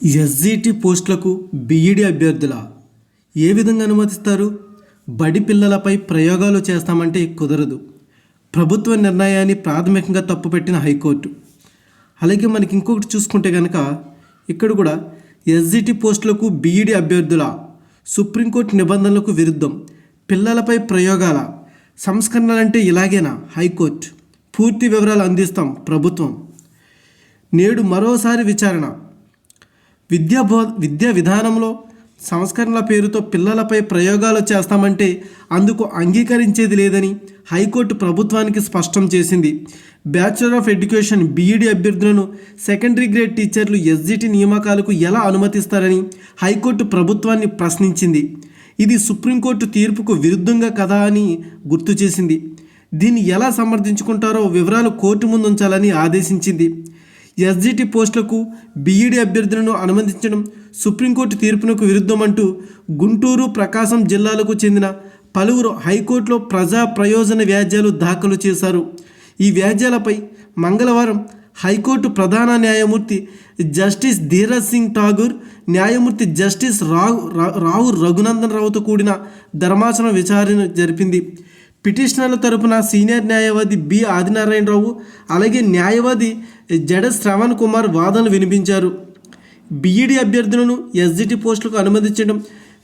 SGT పోస్టులకు B Ed అభ్యర్థుల ఏ విధంగా అనుమతిస్తారు? బడి పిల్లలపై ప్రయోగాలు చేస్తామంటే కుదరదు. ప్రభుత్వ నిర్ణయాన్ని ప్రాథమికంగా తప్పుపెట్టిన హైకోర్టు. అలాగే మనకి ఇంకొకటి చూసుకుంటే కనుక ఇక్కడ కూడా ఎస్జిటి పోస్టులకు బీఈడీ అభ్యర్థుల సుప్రీంకోర్టు నిబంధనలకు విరుద్ధం. పిల్లలపై ప్రయోగాల సంస్కరణలంటే ఇలాగేనా? హైకోర్టు. పూర్తి వివరాలు అందిస్తాం ప్రభుత్వం. నేడు మరోసారి విచారణ. విద్యా విధానంలో సంస్కరణల పేరుతో పిల్లలపై ప్రయోగాలు చేస్తామంటే అందుకు అంగీకరించేది లేదని హైకోర్టు ప్రభుత్వానికి స్పష్టం చేసింది. బ్యాచులర్ ఆఫ్ ఎడ్యుకేషన్ బీఈడీ అభ్యర్థులను సెకండరీ గ్రేడ్ టీచర్లు ఎస్జిటి నియామకాలకు ఎలా అనుమతిస్తారని హైకోర్టు ప్రభుత్వాన్ని ప్రశ్నించింది. ఇది సుప్రీంకోర్టు తీర్పుకు విరుద్ధంగా కదా అని గుర్తు చేసింది. దీన్ని ఎలా సమర్థించుకుంటారో వివరాలు కోర్టు ముందు ఉంచాలని ఆదేశించింది. ఎస్జిటి పోస్టులకు బీఈడీ అభ్యర్థులను అనుమతించడం సుప్రీంకోర్టు తీర్పునకు విరుద్ధమంటూ గుంటూరు, ప్రకాశం జిల్లాలకు చెందిన పలువురు హైకోర్టులో ప్రజా ప్రయోజన వ్యాజ్యాలు దాఖలు చేశారు. ఈ వ్యాజ్యాలపై మంగళవారం హైకోర్టు ప్రధాన న్యాయమూర్తి జస్టిస్ ధీరజ్ సింగ్ ఠాగూర్, న్యాయమూర్తి జస్టిస్ రావు రఘునందన్ రావుతో కూడిన ధర్మాసనం విచారణ జరిపింది. పిటిషనర్ల తరపున సీనియర్ న్యాయవాది బి ఆదినారాయణరావు, అలాగే న్యాయవాది జడ శ్రవణ్ కుమార్ వాదనలు వినిపించారు. బీఈడీ అభ్యర్థులను ఎస్జిటి పోస్టులకు అనుమతించడం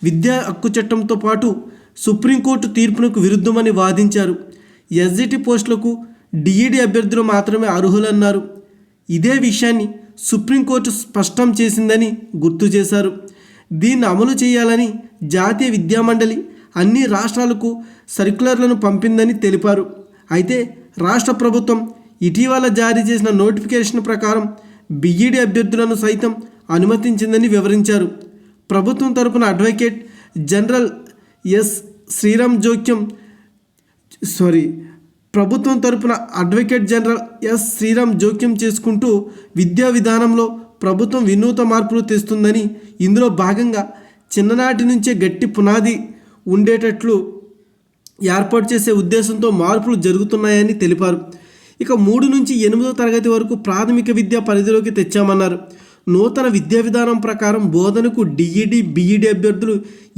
విద్యా హక్కు చట్టంతో పాటు సుప్రీంకోర్టు తీర్పునకు విరుద్ధమని వాదించారు. ఎస్జిటి పోస్టులకు డిఈడీ అభ్యర్థులు మాత్రమే అర్హులన్నారు. ఇదే విషయాన్ని సుప్రీంకోర్టు స్పష్టం చేసిందని గుర్తు చేశారు. దీన్ని అమలు చేయాలని జాతీయ విద్యామండలి అన్ని రాష్ట్రాలకు సర్క్యులర్లను పంపిందని తెలిపారు. అయితే రాష్ట్ర ప్రభుత్వం ఇటీవల జారీ చేసిన నోటిఫికేషన్ ప్రకారం బీఈడీ అభ్యర్థులను సైతం అనుమతించిందని వివరించారు. ప్రభుత్వం తరపున అడ్వకేట్ జనరల్ ఎస్ శ్రీరామ్ జోక్యం చేసుకుంటూ విద్యా విధానంలో ప్రభుత్వం వినూత మార్పులు తెస్తుందని, ఇందులో భాగంగా చిన్ననాటి నుంచే గట్టి పునాది ఉండేటట్లు ఏర్పాటు చేసే ఉద్దేశంతో మార్పులు జరుగుతున్నాయని తెలిపారు. ఇక 3 నుంచి 8వ తరగతి వరకు ప్రాథమిక విద్యా పరిధిలోకి తెచ్చామన్నారు. నూతన విద్యా విధానం ప్రకారం బోధనకు డిఈడి, బీఈడీ అభ్యర్థులు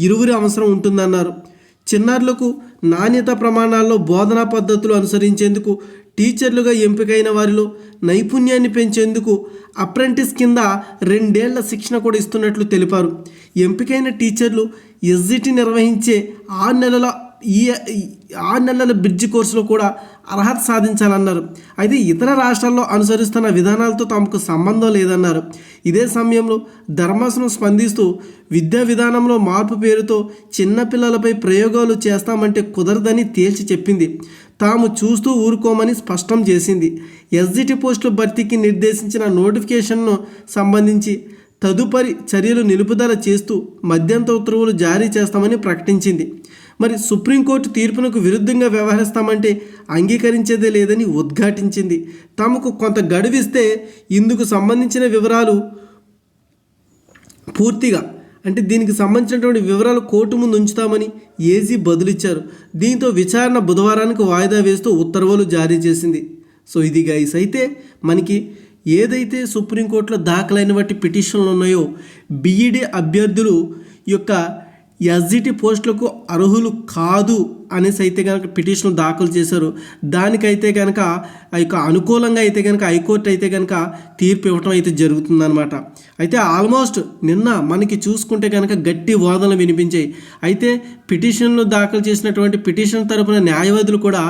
ఇరువురి అవసరం ఉంటుందన్నారు. చిన్నారులకు నాణ్యత ప్రమాణాల్లో బోధనా పద్ధతులు అనుసరించేందుకు టీచర్లుగా ఎంపికైన వారిలో నైపుణ్యాన్ని పెంచేందుకు అప్రెంటిస్ కింద 2 ఏళ్ల శిక్షణ కూడా ఇస్తున్నట్లు తెలిపారు. ఎంపికైన టీచర్లు ఎస్జిటి నిర్వహించే 6 నెలల బ్రిడ్జి కోర్సులో కూడా అర్హత సాధించాలన్నారు. అయితే ఇతర రాష్ట్రాల్లో అనుసరిస్తున్న విధానాలతో తమకు సంబంధం లేదన్నారు. ఇదే సమయంలో ధర్మాసనం స్పందిస్తూ విద్యా విధానంలో మార్పు పేరుతో చిన్నపిల్లలపై ప్రయోగాలు చేస్తామంటే కుదరదని తేల్చి చెప్పింది. తాము చూస్తూ ఊరుకోమని స్పష్టం చేసింది. ఎస్జిటి పోస్టుల భర్తీకి నిర్దేశించిన నోటిఫికేషన్ను సంబంధించి తదుపరి చర్యలు నిలుపుదల చేస్తూ మధ్యంతర ఉత్తర్వులు జారీ చేస్తామని ప్రకటించింది. మరి సుప్రీంకోర్టు తీర్పునకు విరుద్ధంగా వ్యవహరిస్తామంటే అంగీకరించేదే లేదని ఉద్ఘాటించింది. తమకు కొంత గడువిస్తే ఇందుకు సంబంధించిన వివరాలు పూర్తిగా దీనికి సంబంధించినటువంటి వివరాలు కోర్టు ముందు ఉంచుతామని ఏజీ బదులిచ్చారు. దీంతో విచారణ బుధవారానికి వాయిదా వేస్తూ ఉత్తర్వులు జారీ చేసింది. సో ఇది గైస్, అయితే మనకి ఏదైతే సుప్రీంకోర్టులో దాఖలైన వాటి పిటిషన్లు ఉన్నాయో బీఈడీ అభ్యర్థులు యొక్క ఎస్జిటి పోస్టులకు అర్హులు కాదు అనేసి అయితే కనుక పిటిషన్ దాఖలు చేశారు. దానికైతే కనుక ఆ యొక్క అనుకూలంగా అయితే కనుక హైకోర్టు అయితే కనుక తీర్పు ఇవ్వటం అయితే జరుగుతుందన్నమాట. అయితే ఆల్మోస్ట్ నిన్న మనకి చూసుకుంటే కనుక గట్టి వాదనలు వినిపించాయి. అయితే పిటిషన్లు దాఖలు చేసినటువంటి పిటిషన్ తరపున న్యాయవాదులు కూడా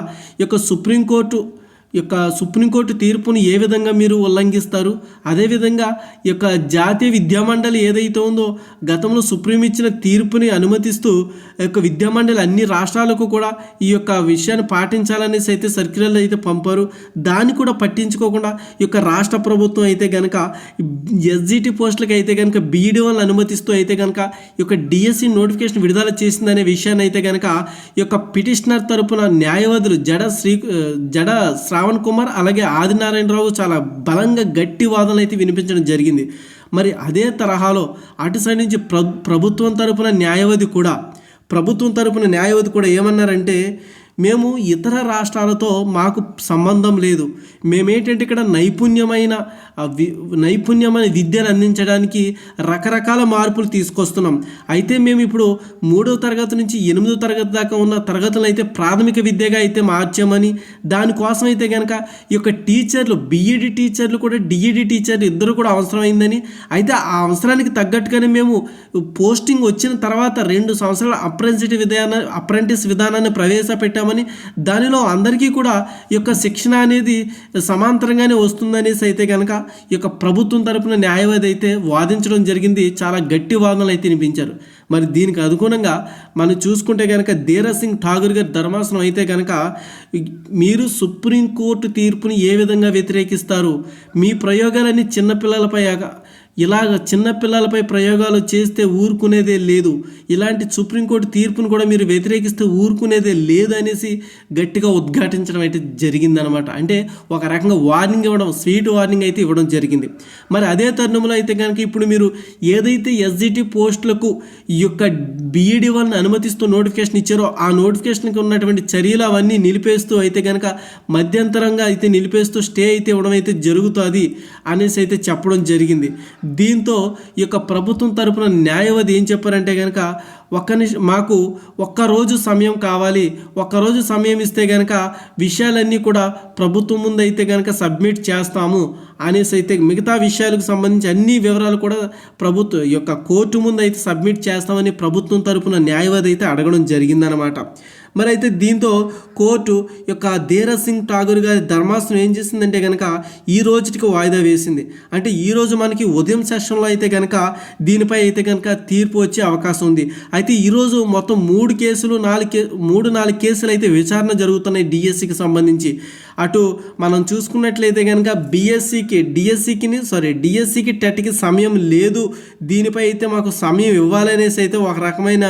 సుప్రీంకోర్టు తీర్పును ఏ విధంగా మీరు ఉల్లంఘిస్తారు, అదేవిధంగా ఈ యొక్క జాతీయ విద్యామండలి ఏదైతే ఉందో గతంలో సుప్రీం ఇచ్చిన తీర్పుని అనుమతిస్తూ యొక్క విద్యామండలి అన్ని రాష్ట్రాలకు కూడా ఈ యొక్క విషయాన్ని పాటించాలనేసి అయితే సర్క్యులర్లు అయితే పంపారు. దాన్ని కూడా పట్టించుకోకుండా ఈ యొక్క రాష్ట్ర ప్రభుత్వం అయితే కనుక ఎస్జిటి పోస్టులకి అయితే కనుక బీఈడీ వాళ్ళని అనుమతిస్తూ అయితే కనుక ఈ యొక్క డిఎస్సి నోటిఫికేషన్ విడుదల చేసిందనే విషయాన్ని అయితే కనుక ఈ యొక్క పిటిషనర్ తరపున న్యాయవాదులు జడ శ్రావణ్ కుమార్ అలాగే ఆదినారాయణరావు చాలా బలంగా గట్టి వాదనలు అయితే వినిపించడం జరిగింది. మరి అదే తరహాలో అటు సైడ్ నుంచి ప్రభుత్వం తరపున న్యాయవాది కూడా ఏమన్నారంటే మేము ఇతర రాష్ట్రాలతో మాకు సంబంధం లేదు. మేమేంటంటే ఇక్కడ నైపుణ్యమైన విద్యను అందించడానికి రకరకాల మార్పులు తీసుకొస్తున్నాం. అయితే మేము ఇప్పుడు 3వ తరగతి నుంచి 8వ తరగతి దాకా ఉన్న తరగతులను అయితే ప్రాథమిక విద్యగా అయితే మార్చామని, దానికోసం అయితే కనుక ఈ యొక్క టీచర్లు, బీఈడి టీచర్లు కూడా డిఈడి టీచర్లు ఇద్దరు కూడా అవసరమైందని, అయితే ఆ అవసరానికి తగ్గట్టుగానే మేము పోస్టింగ్ వచ్చిన తర్వాత 2 సంవత్సరాల అప్రెంటిస్ విధానాన్ని ప్రవేశపెట్టామని, దానిలో అందరికీ కూడా ఈ యొక్క శిక్షణ అనేది సమాంతరంగానే వస్తుందనేసి అయితే కనుక ఈ యొక్క ప్రభుత్వం తరపున న్యాయవాది అయితే వాదించడం జరిగింది. చాలా గట్టి వాదనలు అయితే వినిపించారు. మరి దీనికి అనుగుణంగా మనం చూసుకుంటే కనుక ధీరజ్ సింగ్ ఠాగూర్ గారి ధర్మాసనం అయితే కనుక, మీరు సుప్రీంకోర్టు తీర్పుని ఏ విధంగా వ్యతిరేకిస్తారు? మీ ప్రయోగాలన్నీ చిన్నపిల్లలపై ప్రయోగాలు చేస్తే ఊరుకునేదే లేదు, ఇలాంటి సుప్రీంకోర్టు తీర్పును కూడా మీరు వ్యతిరేకిస్తే ఊరుకునేదే లేదు అనేసి గట్టిగా ఉద్ఘాటించడం అయితే జరిగిందనమాట. అంటే ఒక రకంగా వార్నింగ్ ఇవ్వడం, స్వీట్ వార్నింగ్ అయితే ఇవ్వడం జరిగింది. మరి అదే తరుణంలో అయితే కనుక ఇప్పుడు మీరు ఏదైతే ఎస్జిటి పోస్టులకు ఈ యొక్క బీఈడి వాళ్ళని అనుమతిస్తూ నోటిఫికేషన్ ఇచ్చారో, ఆ నోటిఫికేషన్కి ఉన్నటువంటి చర్యలు అవన్నీ నిలిపేస్తూ అయితే కనుక మధ్యంతరంగా అయితే నిలిపేస్తూ స్టే అయితే ఇవ్వడం అయితే జరుగుతుంది అనేసి అయితే చెప్పడం జరిగింది. దీంతో ఈ యొక్క ప్రభుత్వం తరపున న్యాయవాది ఏం చెప్పారంటే కనుక, మాకు ఒక్కరోజు సమయం కావాలి, ఒక్కరోజు సమయం ఇస్తే కనుక విషయాలన్నీ కూడా ప్రభుత్వం ముందు అయితే కనుక సబ్మిట్ చేస్తాము అనేసి అయితే, మిగతా విషయాలకు సంబంధించి అన్ని వివరాలు కూడా ఈ యొక్క కోర్టు ముందు అయితే సబ్మిట్ చేస్తామని ప్రభుత్వం తరపున న్యాయవాది అయితే అడగడం జరిగిందనమాట. మరి అయితే దీంతో కోర్టు యొక్క ధీరజ్ సింగ్ ఠాగూర్ గారి ధర్మాసనం ఏం చేసిందంటే కనుక ఈ రోజుకి వాయిదా వేసింది. అంటే ఈరోజు మనకి ఉదయం సెషన్లో అయితే కనుక దీనిపై అయితే కనుక తీర్పు వచ్చే అవకాశం ఉంది. అయితే ఈరోజు మొత్తం 3 కేసులు 4 కేసులు అయితే విచారణ జరుగుతున్నాయి డిఎస్సికి సంబంధించి. అటు మనం చూసుకున్నట్లయితే కనుక డిఎస్సికి టెట్కి సమయం లేదు, దీనిపై అయితే మాకు సమయం ఇవ్వాలనేసి అయితే ఒక రకమైన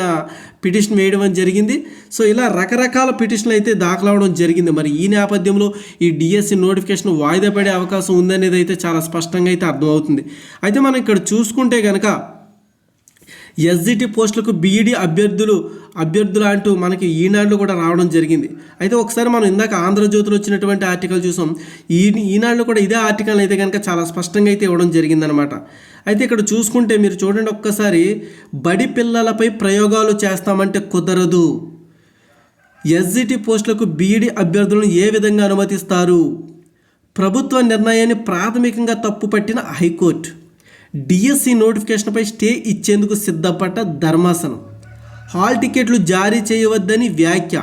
పిటిషన్ వేయడం జరిగింది. సో ఇలా రకరకాల పిటిషన్లు అయితే దాఖలు అవడం జరిగింది. మరి ఈ నేపథ్యంలో ఈ డిఎస్సి నోటిఫికేషన్ వాయిదా పడే అవకాశం ఉందనేది అయితే చాలా స్పష్టంగా అయితే అర్థమవుతుంది. అయితే మనం ఇక్కడ చూసుకుంటే కనుక ఎస్జిటి పోస్టులకు బీఈడి అభ్యర్థులు అంటూ మనకి ఈనాడులో కూడా రావడం జరిగింది. అయితే ఒకసారి మనం ఇందాక ఆంధ్రజ్యోతిలో వచ్చినటువంటి ఆర్టికల్ చూసాం, ఈనాడులో కూడా ఇదే ఆర్టికల్ అయితే కనుక చాలా స్పష్టంగా అయితే ఇవ్వడం జరిగిందనమాట. అయితే ఇక్కడ చూసుకుంటే మీరు చూడండి ఒక్కసారి, బడి పిల్లలపై ప్రయోగాలు చేస్తామంటే కుదరదు, ఎస్జిటి పోస్టులకు బీఈడి అభ్యర్థులను ఏ విధంగా అనుమతిస్తారు? ప్రభుత్వ నిర్ణయాన్ని ప్రాథమికంగా తప్పుపట్టిన హైకోర్టు, డిఎస్సి నోటిఫికేషన్పై స్టే ఇచ్చేందుకు సిద్ధపడ్డ ధర్మాసనం, హాల్ టికెట్లు జారీ చేయవద్దని వ్యాఖ్య.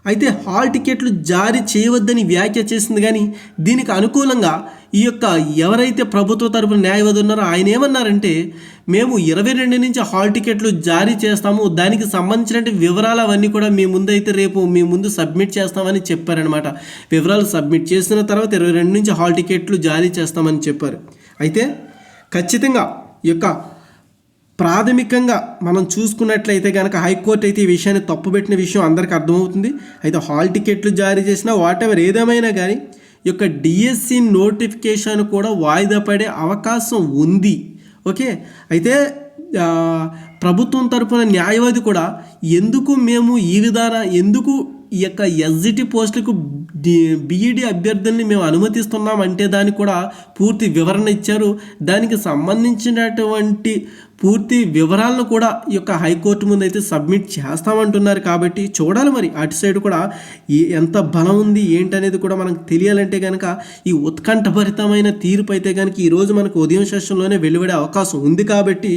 అయితే హాల్ టికెట్లు జారీ చేయవద్దని వ్యాఖ్య చేసింది, కానీ దీనికి అనుకూలంగా ఈ యొక్క ఎవరైతే ప్రభుత్వ తరపున న్యాయవాది ఉన్నారో ఆయన ఏమన్నారంటే, మేము 22 నుంచి హాల్ టికెట్లు జారీ చేస్తాము, దానికి సంబంధించిన వివరాలు అవన్నీ కూడా రేపు మీ ముందు సబ్మిట్ చేస్తామని చెప్పారనమాట. వివరాలు సబ్మిట్ చేసిన తర్వాత 22 నుంచి హాల్ టికెట్లు జారీ చేస్తామని చెప్పారు. అయితే ఖచ్చితంగా ఈ యొక్క ప్రాథమికంగా మనం చూసుకున్నట్లయితే కనుక హైకోర్టు అయితే ఈ విషయాన్ని తప్పుపెట్టిన విషయం అందరికీ అర్థమవుతుంది. అయితే హాల్ టికెట్లు జారీ చేసినా వాటెవర్ ఏదేమైనా కానీ ఈ యొక్క డిఎస్సి నోటిఫికేషన్ కూడా వాయిదా పడే అవకాశం ఉంది. ఓకే, అయితే ప్రభుత్వం తరపున న్యాయవాది కూడా ఎందుకు ఈ యొక్క ఎస్జిటి పోస్టులకు బీఈడి అభ్యర్థుల్ని మేము అనుమతిస్తున్నామంటే దానికి కూడా పూర్తి వివరణ ఇచ్చారు. దానికి సంబంధించినటువంటి పూర్తి వివరాలను కూడా ఈ యొక్క హైకోర్టు ముందు అయితే సబ్మిట్ చేస్తామంటున్నారు. కాబట్టి చూడాలి మరి అటు సైడ్ కూడా ఎంత బలం ఉంది ఏంటనేది కూడా మనకు తెలియాలంటే కనుక ఈ ఉత్కంఠభరితమైన తీర్పు అయితే కనుక ఈరోజు మనకు ఉదయం సెషన్లోనే వెలువడే అవకాశం ఉంది. కాబట్టి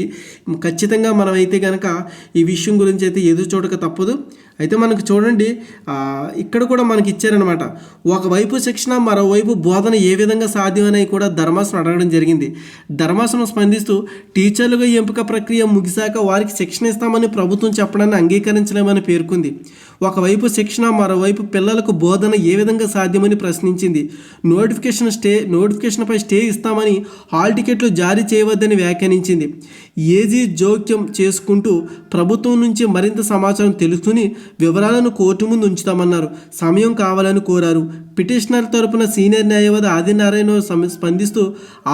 ఖచ్చితంగా మనం అయితే కనుక ఈ విషయం గురించి అయితే ఎదురు చూడక తప్పదు. అయితే మనకు చూడండి, ఇక్కడ కూడా మనకి ఇచ్చారనమాట, ఒకవైపు శిక్షణ మరోవైపు బోధన ఏ విధంగా సాధ్యమని కూడా ధర్మాసనం అడగడం జరిగింది. ధర్మాసనం స్పందిస్తూ టీచర్లుగా ఎంపిక ప్రక్రియ ముగిశాక వారికి శిక్షణ ఇస్తామని ప్రభుత్వం చెప్పడాన్ని అంగీకరించలేమని పేర్కొంది. ఒకవైపు శిక్షణ మరోవైపు పిల్లలకు బోధన ఏ విధంగా సాధ్యమని ప్రశ్నించింది. నోటిఫికేషన్పై స్టే ఇస్తామని హాల్ టికెట్లు జారీ చేయవద్దని వ్యాఖ్యానించింది. ఏజీ జోక్యం చేసుకుంటూ ప్రభుత్వం నుంచి మరింత సమాచారం తెలుసుకుని వివరాలను కోర్టు ముందు ఉంచుతామన్నారు. సమయం కావాలని కోరారు. పిటిషనర్ తరపున సీనియర్ న్యాయవాది ఆదినారాయణ స్పందిస్తూ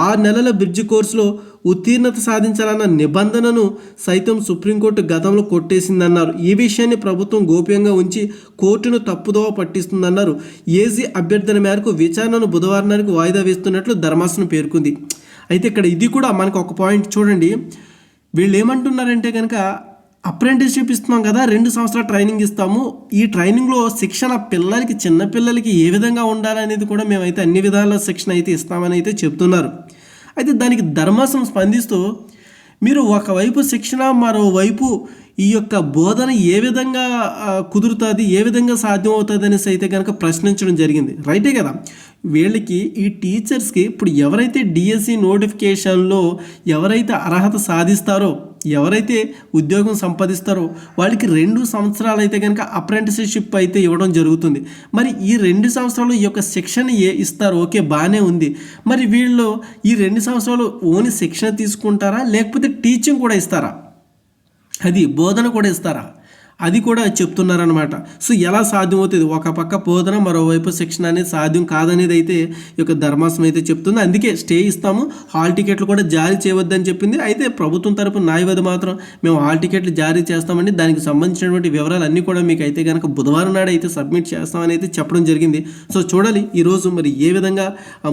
6 నెలల బ్రిడ్జ్ కోర్సులో ఉత్తీర్ణత సాధించాలన్న నిబంధనను సైతం సుప్రీంకోర్టు గతంలో కొట్టేసిందన్నారు. ఈ విషయాన్ని ప్రభుత్వం గోప్యంగా ఉంచి కోర్టును తప్పుదోవ పట్టిస్తుందన్నారు. ఏజీ అభ్యర్థన మేరకు విచారణను బుధవారానికి వాయిదా వేస్తున్నట్లు ధర్మాసనం పేర్కొంది. అయితే ఇక్కడ ఇది కూడా మనకు ఒక పాయింట్ చూడండి. వీళ్ళు ఏమంటున్నారంటే కనుక అప్రెంటిస్షిప్ ఇస్తున్నాం కదా, 2 సంవత్సరాల ట్రైనింగ్ ఇస్తాము. ఈ ట్రైనింగ్లో శిక్షణ పిల్లలకి, చిన్నపిల్లలకి ఏ విధంగా ఉండాలనేది కూడా మేమైతే అన్ని విధాల శిక్షణ అయితే ఇస్తామని అయితే చెప్తున్నారు. అయితే దానికి ధర్మాసనం స్పందిస్తూ మీరు ఒకవైపు శిక్షణ, మరోవైపు ఈ యొక్క బోధన ఏ విధంగా కుదురుతుంది, ఏ విధంగా సాధ్యం అవుతుంది అనేసి అయితే కనుక ప్రశ్నించడం జరిగింది. రైటే కదా. వీళ్ళకి ఈ టీచర్స్కి ఇప్పుడు ఎవరైతే డిఎస్సి నోటిఫికేషన్లో ఎవరైతే అర్హత సాధిస్తారో, ఎవరైతే ఉద్యోగం సంపాదిస్తారో వాళ్ళకి 2 సంవత్సరాలు అయితే కనుక అప్రెంటిస్షిప్ అయితే ఇవ్వడం జరుగుతుంది. మరి ఈ 2 సంవత్సరాలు ఈ యొక్క శిక్షణ ఇస్తారు, ఓకే బాగానే ఉంది. మరి వీళ్ళు ఈ 2 సంవత్సరాలు ఓన్లీ శిక్షణ తీసుకుంటారా, లేకపోతే టీచింగ్ కూడా ఇస్తారా, అది బోధన కూడా ఇస్తారా, అది కూడా చెప్తున్నారనమాట. సో ఎలా సాధ్యమవుతుంది, ఒక పక్క బోధన, మరోవైపు శిక్షణ అనేది సాధ్యం కాదనేది అయితే ఈ యొక్క ధర్మాసనం అయితే చెప్తుంది. అందుకే స్టే ఇస్తాము, హాల్ టికెట్లు కూడా జారీ చేయవద్దని చెప్పింది. అయితే ప్రభుత్వం తరపున న్యాయవాది మాత్రం మేము హాల్ టికెట్లు జారీ చేస్తామండి, దానికి సంబంధించినటువంటి వివరాలు అన్నీ కూడా మీకు అయితే కనుక బుధవారం నాడు అయితే సబ్మిట్ చేస్తామని అయితే చెప్పడం జరిగింది. సో చూడాలి ఈరోజు మరి ఏ విధంగా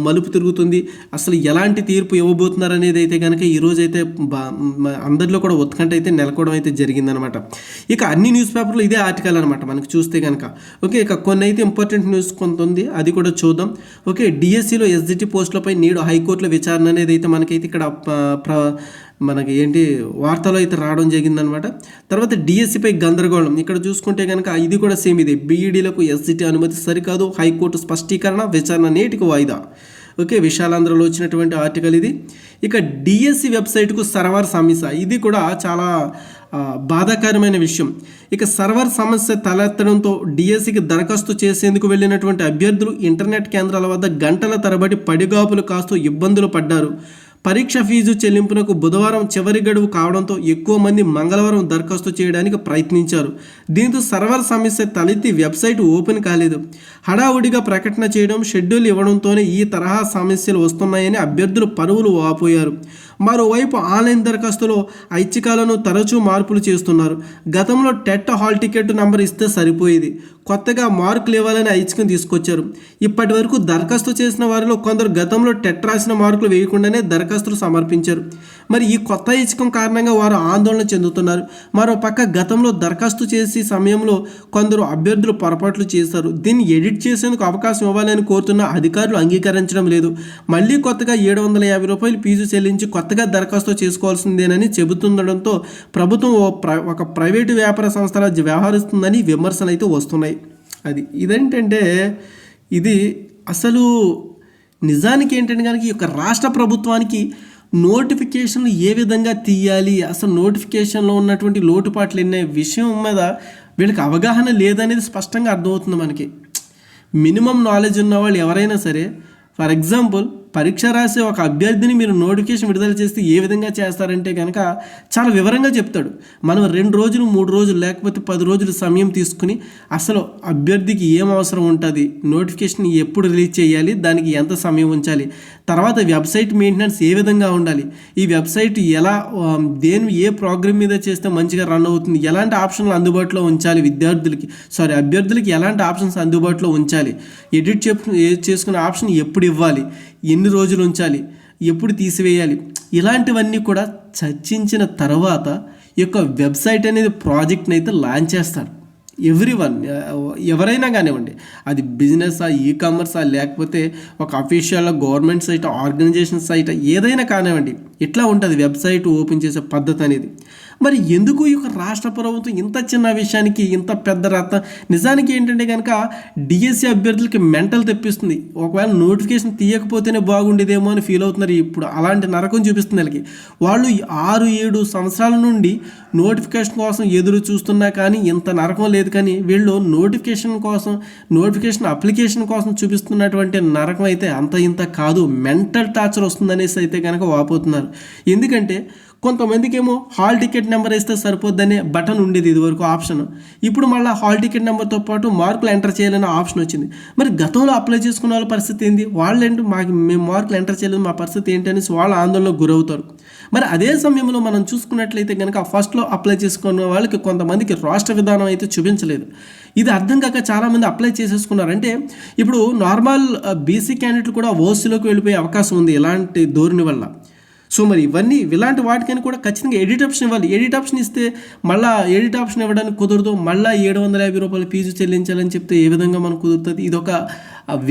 మలుపు తిరుగుతుంది, అసలు ఎలాంటి తీర్పు ఇవ్వబోతున్నారు అనేది అయితే కనుక ఈరోజు అయితే అందరిలో కూడా ఉత్కంఠ అయితే నెలకోవడం అయితే జరిగిందనమాట. ఇక అన్ని న్యూస్ పేపర్లో ఇదే ఆర్టికల్ అనమాట మనకు చూస్తే కనుక. ఓకే, ఇక కొన్ని అయితే ఇంపార్టెంట్ న్యూస్ కొంత ఉంది, అది కూడా చూద్దాం. ఓకే, డిఎస్సిలో ఎస్జిటి పోస్టులపై నేడు హైకోర్టులో విచారణ అనేది అయితే మనకైతే ఇక్కడ మనకి ఏంటి వార్తలో అయితే రావడం జరిగిందనమాట. తర్వాత డిఎస్సిపై గందరగోళం, ఇక్కడ చూసుకుంటే కనుక ఇది కూడా సేమ్ ఇదే. బీఈడీలకు ఎస్జిటి అనుమతి సరికాదు, హైకోర్టు స్పష్టీకరణ, విచారణ నేటికి వాయిదా. ఓకే, విశాలాంధ్రలో వచ్చినటువంటి ఆర్టికల్ ఇది. ఇక డిఎస్సి వెబ్సైట్కు సర్వర్ సమస్య, ఇది కూడా చాలా బాధాకరమైన విషయం. ఇక సర్వర్ సమస్య తలెత్తడంతో డిఎస్సికి దరఖాస్తు చేసేందుకు వెళ్ళినటువంటి అభ్యర్థులు ఇంటర్నెట్ కేంద్రాల వద్ద గంటల తరబడి పడిగాపులు కాస్తూ ఇబ్బందులు పడ్డారు. పరీక్ష ఫీజు చెల్లింపునకు బుధవారం చివరి గడువు కావడంతో ఎక్కువ మంది మంగళవారం దరఖాస్తు చేయడానికి ప్రయత్నించారు. దీంతో సర్వర్ సమస్య తలెత్తి వెబ్సైట్ ఓపెన్ కాలేదు. హడావుడిగా ప్రకటన చేయడం, షెడ్యూల్ ఇవ్వడంతోనే ఈ తరహా సమస్యలు వస్తున్నాయని అభ్యర్థులు పరువులు వాపోయారు. మరోవైపు ఆన్లైన్ దరఖాస్తులో ఐచ్ఛికాలను తరచూ మార్పులు చేస్తున్నారు. గతంలో టెట్ హాల్ టికెట్ నంబర్ ఇస్తే సరిపోయేది, కొత్తగా మార్కులు ఇవ్వాలని ఐచ్ఛికం తీసుకొచ్చారు. ఇప్పటి వరకు దరఖాస్తు చేసిన వారిలో కొందరు గతంలో టెట్ రాసిన మార్కులు వేయకుండానే దరఖాస్తులు సమర్పించారు. మరి ఈ కొత్త ఐచ్ఛికం కారణంగా వారు ఆందోళన చెందుతున్నారు. మరోపక్క గతంలో దరఖాస్తు చేసే సమయంలో కొందరు అభ్యర్థులు పొరపాట్లు చేశారు. దీన్ని ఎడిట్ చేసేందుకు అవకాశం ఇవ్వాలని కోరుతున్న అధికారులు అంగీకరించడం లేదు. మళ్ళీ కొత్తగా 750 రూపాయలు ఫీజు చెల్లించి కొత్తగా దరఖాస్తు చేసుకోవాల్సిందేనని చెబుతుండడంతో ప్రభుత్వం ఒక ప్రైవేటు వ్యాపార సంస్థలా వ్యవహరిస్తుందని విమర్శలు అయితే వస్తున్నాయి. ఇదేంటంటే ఇది అసలు నిజానికి ఏంటంటే కనుక ఈ యొక్క రాష్ట్ర ప్రభుత్వానికి నోటిఫికేషన్లు ఏ విధంగా తీయాలి, అసలు నోటిఫికేషన్లో ఉన్నటువంటి లోటుపాట్లు ఎన్నే విషయం మీద వీళ్ళకి అవగాహన లేదనేది స్పష్టంగా అర్థమవుతుంది మనకి. మినిమం నాలెడ్జ్ ఉన్న వాళ్ళు ఎవరైనా సరే, ఫర్ ఎగ్జాంపుల్ పరీక్ష రాసే ఒక అభ్యర్థిని మీరు నోటిఫికేషన్ విడుదల చేస్తే ఏ విధంగా చేస్తారంటే కనుక చాలా వివరంగా చెప్తాడు. మనం 2 రోజులు 3 రోజులు లేకపోతే 10 రోజులు సమయం తీసుకుని అసలు అభ్యర్థికి ఏం అవసరం ఉంటుంది, నోటిఫికేషన్ ఎప్పుడు రిలీజ్ చేయాలి, దానికి ఎంత సమయం ఉంచాలి, తర్వాత వెబ్సైట్ మెయింటెనెన్స్ ఏ విధంగా ఉండాలి, ఈ వెబ్సైట్ ఎలా ఏ ప్రోగ్రామ్ మీద చేస్తే మంచిగా రన్ అవుతుంది, ఎలాంటి ఆప్షన్లు అందుబాటులో ఉంచాలి అభ్యర్థులకి ఎలాంటి ఆప్షన్స్ అందుబాటులో ఉంచాలి, ఎడిట్ చేసుకునే ఆప్షన్ ఎప్పుడు ఇవ్వాలి, ఎన్ని రోజులు ఉంచాలి, ఎప్పుడు తీసివేయాలి, ఇలాంటివన్నీ కూడా చర్చించిన తర్వాత ఈ యొక్క వెబ్సైట్ అనేది ప్రాజెక్ట్ని అయితే లాంచ్ చేస్తారు. ఎవరైనా కానివ్వండి, అది బిజినెసా, ఈకామర్సా, లేకపోతే ఒక official government site, organization site, ఏదైనా కానివ్వండి, ఇట్లా ఉంటుంది వెబ్సైట్ ఓపెన్ చేసే పద్ధతి అనేది. మరి ఎందుకు ఈ యొక్క రాష్ట్ర ప్రభుత్వం ఇంత చిన్న విషయానికి ఇంత పెద్ద నిజానికి ఏంటంటే కనుక డిఎస్సి అభ్యర్థులకి మెంటల్ తెప్పిస్తుంది. ఒకవేళ నోటిఫికేషన్ తీయకపోతేనే బాగుండేదేమో అని ఫీల్ అవుతున్నారు. ఇప్పుడు అలాంటి నరకం చూపిస్తుంది వాళ్ళకి. వాళ్ళు 6-7 సంవత్సరాల నుండి నోటిఫికేషన్ కోసం ఎదురు చూస్తున్నా కానీ ఇంత నరకం లేదు. కానీ వీళ్ళు నోటిఫికేషన్ అప్లికేషన్ కోసం చూపిస్తున్నటువంటి నరకం అయితే అంత ఇంత కాదు, మెంటల్ టార్చర్ వస్తుందనేసి అయితే కనుక వాపోతున్నారు. ఎందుకంటే కొంతమందికి ఏమో హాల్ టికెట్ నెంబర్ వేస్తే సరిపోద్దనే బటన్ ఉండేది ఇదివరకు ఆప్షన్. ఇప్పుడు మళ్ళీ హాల్ టికెట్ నెంబర్తో పాటు మార్కులు ఎంటర్ చేయాలనే ఆప్షన్ వచ్చింది. మరి గతంలో అప్లై చేసుకున్న వాళ్ళ పరిస్థితి ఏంటి? వాళ్ళేంటి మేము మార్కులు ఎంటర్ చేయలేదు, మా పరిస్థితి ఏంటి అనేసి వాళ్ళ ఆందోళనకు గురవుతారు. మరి అదే సమయంలో మనం చూసుకున్నట్లయితే కనుక ఫస్ట్లో అప్లై చేసుకున్న వాళ్ళకి కొంతమందికి రాష్ట్ర విధానం అయితే చూపించలేదు. ఇది అర్థం కాక చాలామంది అప్లై చేసేసుకున్నారు. అంటే ఇప్పుడు నార్మల్ బీసీ క్యాండిడేట్లు కూడా ఓసీలోకి వెళ్ళిపోయే అవకాశం ఉంది ఇలాంటి ధోరణి వల్ల. సో మరి ఇలాంటి వాటికైనా కూడా ఖచ్చితంగా ఎడిట్ ఆప్షన్ ఇవ్వాలి. ఎడిట్ ఆప్షన్ ఇస్తే మళ్ళీ ఎడిట్ ఆప్షన్ ఇవ్వడానికి కుదరదు, మళ్ళీ 750 రూపాయలు ఫీజు చెల్లించాలని చెప్తే ఏ విధంగా మనకు కుదురుతుంది? ఇది ఒక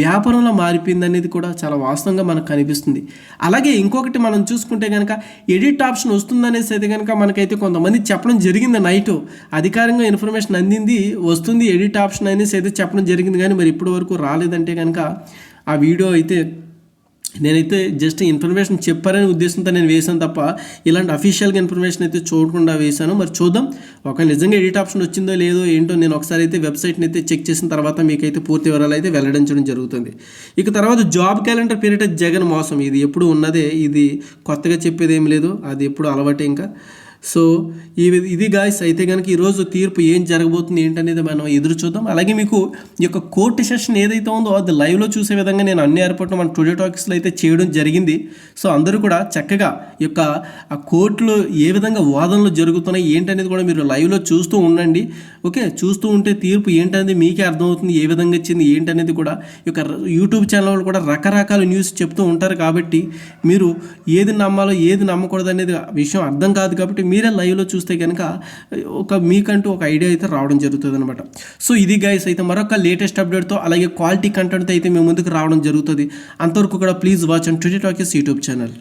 వ్యాపారంలో మారిపోయింది అనేది కూడా చాలా వాస్తవంగా మనకు కనిపిస్తుంది. అలాగే ఇంకొకటి మనం చూసుకుంటే కనుక ఎడిట్ ఆప్షన్ వస్తుందనేసి అయితే కనుక మనకైతే కొంతమంది చెప్పడం జరిగింది. నైట్ అధికారంగా ఇన్ఫర్మేషన్ అందింది, వస్తుంది ఎడిట్ ఆప్షన్ అనేసి అయితే చెప్పడం జరిగింది, కానీ మరి ఇప్పటి వరకు రాలేదంటే కనుక ఆ వీడియో అయితే నేనైతే జస్ట్ ఇన్ఫర్మేషన్ చెప్పారనే ఉద్దేశంతో నేను వేసాను తప్ప ఇలాంటి అఫీషియల్గా ఇన్ఫర్మేషన్ అయితే చూడకుండా వేశాను. మరి చూద్దాం, ఒక నిజంగా ఎడిట్ ఆప్షన్ వచ్చిందో లేదో ఏంటో నేను ఒకసారి అయితే వెబ్సైట్ని అయితే చెక్ చేసిన తర్వాత మీకైతే పూర్తి వివరాలు అయితే వెల్లడించడం జరుగుతుంది. ఇక తర్వాత జాబ్ క్యాలెండర్ పీరియడ్ జగన్ మోసం, ఇది ఎప్పుడు ఉన్నదే, ఇది కొత్తగా చెప్పేది ఏం లేదు, అది ఎప్పుడు అలవాటే. ఇంకా సో ఇది గాయస్ అయితే కనుక ఈరోజు తీర్పు ఏం జరగబోతుంది ఏంటనేది మనం ఎదురు చూద్దాం. అలాగే మీకు ఈ యొక్క కోర్టు సెషన్ ఏదైతే ఉందో అది లైవ్లో చూసే విధంగా నేను అన్ని ఏర్పాట్లు మన టుడే టాక్స్లో అయితే చేయడం జరిగింది. సో అందరూ కూడా చక్కగా ఈ యొక్క ఆ కోర్టులో ఏ విధంగా వాదనలు జరుగుతున్నాయి ఏంటనేది కూడా మీరు లైవ్లో చూస్తూ ఉండండి. ఓకే, చూస్తూ ఉంటే తీర్పు ఏంటనేది మీకే అర్థమవుతుంది, ఏ విధంగా ఇచ్చింది ఏంటనేది కూడా. ఈ యొక్క యూట్యూబ్ ఛానల్లో కూడా రకరకాల న్యూస్ చెప్తూ ఉంటారు కాబట్టి మీరు ఏది నమ్మాలో ఏది నమ్మకూడదు అనేది విషయం అర్థం కాదు. కాబట్టి మీరే లైవ్లో చూస్తే కనుక మీకంటూ ఒక ఐడియా అయితే రావడం జరుగుతుంది అనమాట. సో ఇది గైస్ అయితే మరొక లేటెస్ట్ అప్డేట్తో అలాగే క్వాలిటీ కంటెంట్తో అయితే మేము ముందుకు రావడం జరుగుతుంది. అంతవరకు కూడా please watch and today talkies YouTube channel.